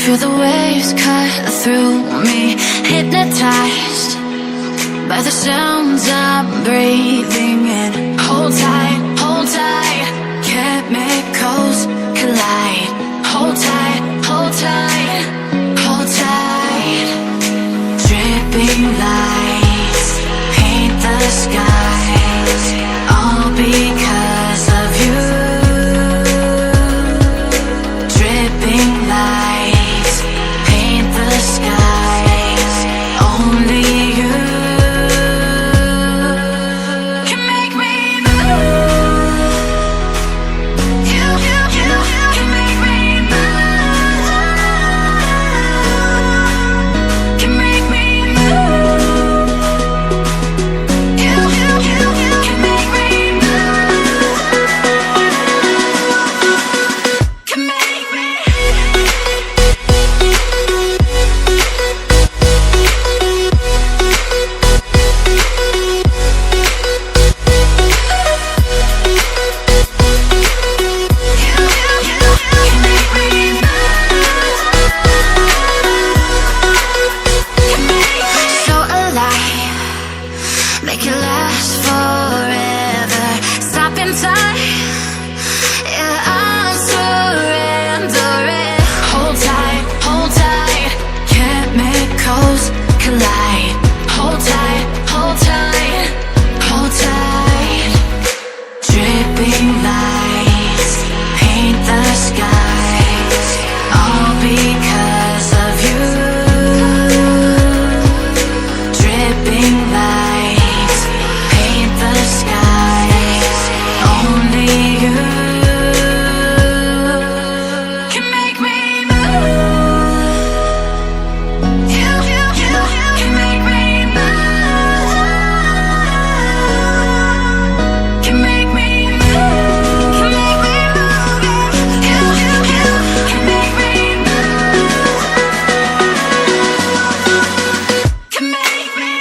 Feel the waves cut through me, hypnotized by the sounds I'm breathing in. Hold tight, chemicals collide. Hold tight, hold tight, hold tight. Dripping lights paint the skies, all because of you. Dripping lights paint the skies, only you can make me move. You can make me move. Can make me move. You can make me move. Can make me. So alive, make it last forever. Stop in time, yeah, I'm surrendering. Hold tight, chemicals collide. Hold tight, hold tight, hold tight. Dripping lights paint the skies, all because of you. Dripping lights paint the skies, only you can make me move. You can make me move. Can make me move. Can make me move. You can make me move. Can make me.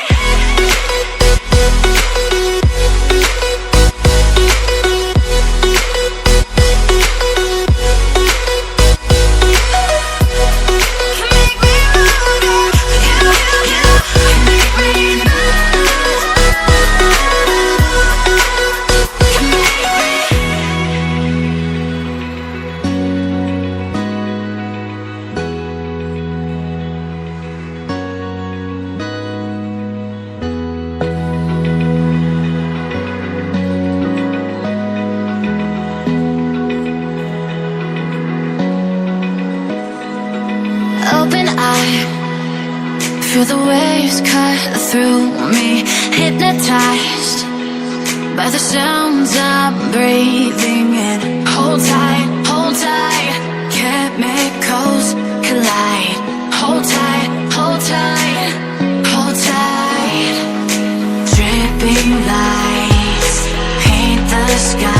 Open eye, feel the waves cut through me, hypnotized by the sounds I'm breathing in. Hold tight, chemicals collide. Hold tight, hold tight, hold tight. Dripping lights paint the sky.